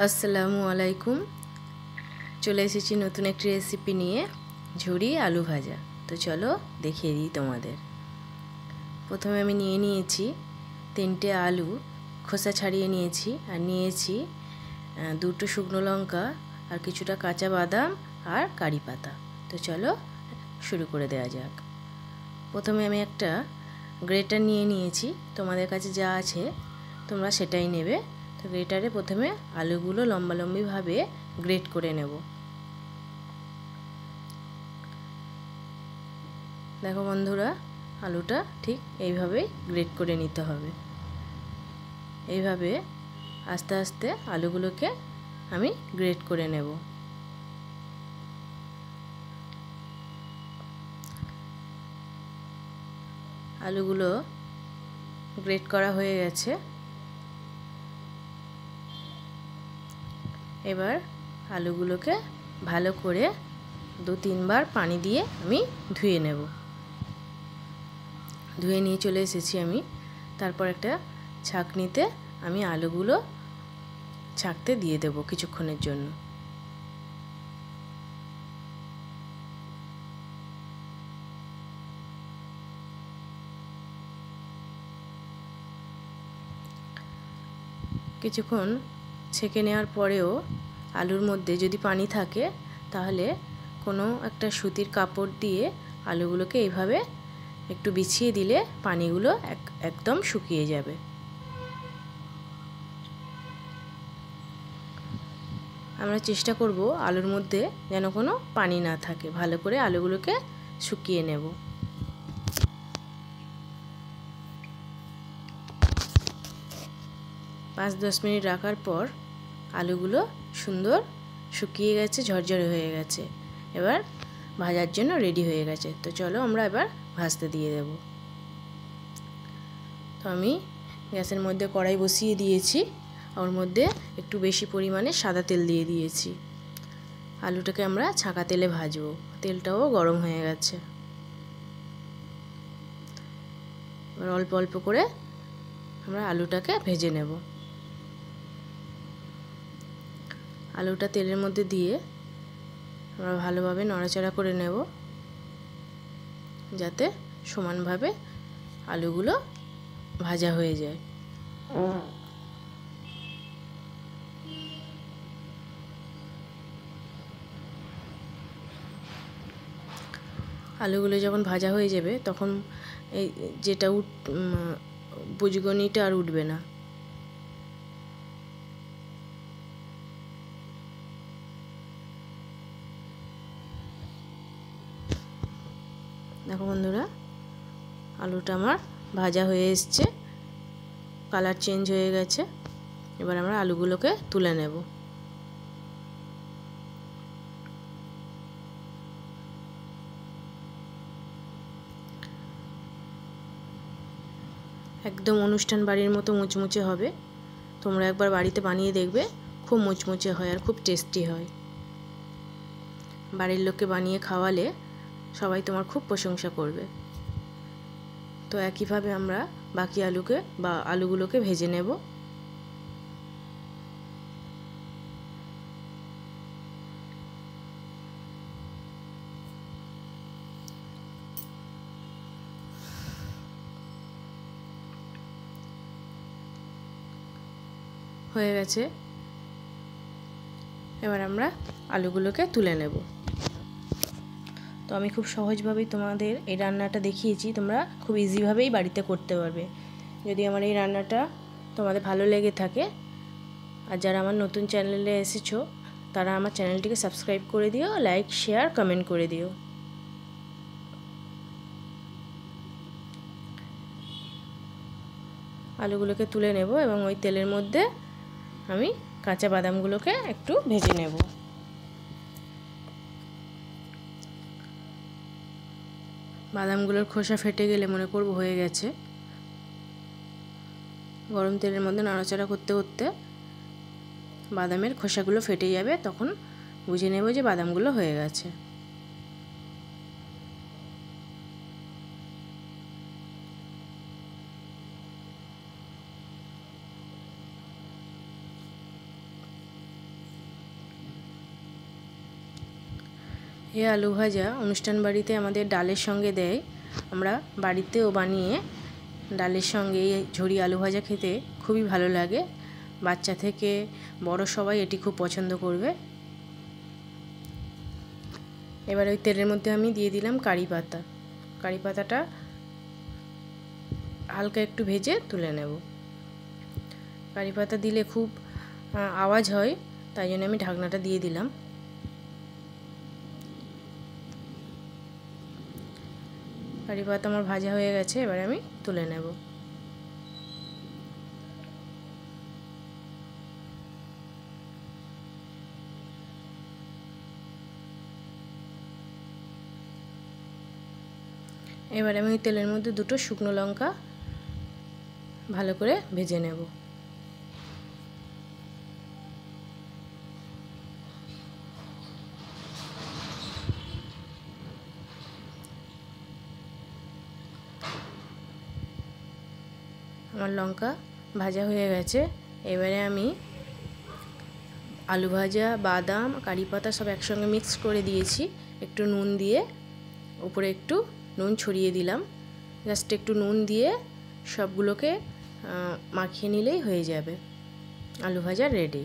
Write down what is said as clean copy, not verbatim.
আসসালামু আলাইকুম। চলে এসেছি নতুন একটি রেসিপি নিয়ে, ঝুরি আলু ভাজা। তো চলো দেখিয়ে দিই তোমাদের। প্রথমে আমি নিয়ে নিয়েছি 3টে আলু, খোসা ছাড়িয়ে নিয়েছি, আর নিয়েছি 2টো শুকনো লঙ্কা, আর কিছুটা কাঁচা বাদাম আর কারি পাতা। তো চলো শুরু করে দেওয়া যাক। প্রথমে আমি একটা গ্রেটার নিয়ে নিয়েছি, তোমাদের কাছে যা আছে তোমরা সেটাই নেবে। তো গ্রেটারে প্রথমে আলুগুলো লম্বালম্বিভাবে গ্রেট করে নেব। দেখো বন্ধুরা, আলুটা ঠিক এইভাবেই গ্রেট করে নিতে হবে। এইভাবে আস্তে আস্তে আলুগুলোকে আমি গ্রেট করে নেব। আলুগুলো গ্রেট করা হয়ে গেছে। এবার আলুগুলোকে ভালো করে 2-3 বার পানি দিয়ে আমি ধুয়ে নেব। ধুয়ে নিয়ে চলে এসেছি আমি। তারপর একটা ছাঁকনিতে আমি আলুগুলো ছাঁকতে দিয়ে দেব কিছুক্ষণের জন্য। কিছুক্ষণ ছেঁকে নেওয়ার পরেও আলুর মধ্যে যদি পানি থাকে, তাহলে কোনো একটা সুতির কাপড় দিয়ে আলুগুলোকে এইভাবে একটু বিছিয়ে দিলে পানিগুলো একদম শুকিয়ে যাবে। আমরা চেষ্টা করব আলুর মধ্যে যেন কোনো পানি না থাকে। ভালো করে আলুগুলোকে শুকিয়ে নেব। পাঁচ 10 মিনিট রাখার পর আলুগুলো সুন্দর শুকিয়ে গেছে, ঝরঝরে হয়ে গেছে। এবার ভাজার জন্য রেডি হয়ে গেছে। তো চলো আমরা এবার ভাজতে দিয়ে দেব। তো আমি গ্যাসের মধ্যে কড়াই বসিয়ে দিয়েছি, ওর মধ্যে একটু বেশি পরিমাণে সাদা তেল দিয়ে দিয়েছি। আলুটাকে আমরা ছাঁকা তেলে ভাজবো। তেলটাও গরম হয়ে গেছে। এবার অল্প অল্প করে আমরা আলুটাকে ভেজে নেব। আলুটা তেলের মধ্যে দিয়ে আমরা ভালোভাবে নাড়াচাড়া করে নেব, যাতে সমানভাবে আলুগুলো ভাজা হয়ে যায়। আলুগুলো যখন ভাজা হয়ে যাবে, তখন এই যেটা পুঁজগনিটা আর উঠবে না। দেখো বন্ধুরা, আলুটা আমার ভাজা হয়ে এসছে, কালার চেঞ্জ হয়ে গেছে। এবার আমরা আলুগুলোকে তুলে নেব। একদম অনুষ্ঠান বাড়ির মতো মুচমুচে হবে। তোমরা একবার বাড়িতে বানিয়ে দেখবে, খুব মুচমুচে হয় আর খুব টেস্টি হয়। বাড়ির লোককে বানিয়ে খাওয়ালে সবাই তোমার খুব প্রশংসা করবে। তো একইভাবে আমরা বাকি আলুগুলোকে ভেজে নেব। হয়ে গেছে। এবার আমরা আলুগুলোকে তুলে নেব। তো আমি খুব সহজভাবেই তোমাদের এই রান্নাটা দেখিয়েছি। তোমরা খুব ইজিভাবেই বাড়িতে করতে পারবে। যদি আমার এই রান্নাটা তোমাদের ভালো লেগে থাকে, আর যারা আমার নতুন চ্যানেলে এসেছো, তারা আমার চ্যানেলটিকে সাবস্ক্রাইব করে দিও, লাইক, শেয়ার, কমেন্ট করে দিও। আলুগুলোকে তুলে নেব এবং ওই তেলের মধ্যে আমি কাঁচা বাদামগুলোকে একটু ভেজে নেব। বাদামগুলোর খোসা ফেটে গেলে মনে করব হয়ে গেছে। গরম তেলের মধ্যে নাড়াচাড়া করতে করতে বাদামের খোসাগুলো ফেটে যাবে, তখন বুঝে নেব যে বাদামগুলো হয়ে গেছে। এই আলু ভাজা অনুষ্ঠান বাড়িতে আমাদের ডালের সঙ্গে দেয়। আমরা বাড়িতেও বানিয়ে ডালের সঙ্গে এই ঝুরি আলু ভাজা খেতে খুবই ভালো লাগে। বাচ্চা থেকে বড় সবাই এটি খুব পছন্দ করবে। এবার ওই তেলের মধ্যে আমি দিয়ে দিলাম কারি পাতা। কারি পাতাটা হালকা একটু ভেজে তুলে নেব। কারি পাতা দিলে খুব আওয়াজ হয়, তাই জন্য আমি ঢাকনাটা দিয়ে দিলাম। কারি পাতা আমার ভাজা হয়ে গেছে, এবার আমি তুলে নেব। এবার আমি তেলের মধ্যে দুটো শুকনো লঙ্কা ভালো করে ভেজে নেব। আমার লঙ্কা ভাজা হয়ে গেছে। এবারে আমি আলু ভাজা, বাদাম, কারি পাতা সব একসঙ্গে মিক্স করে দিয়েছি। একটু নুন দিয়ে উপরে একটু নুন ছড়িয়ে দিলাম। জাস্ট একটু নুন দিয়ে সবগুলোকে মাখিয়ে নিলেই হয়ে যাবে। আলু ভাজা রেডি।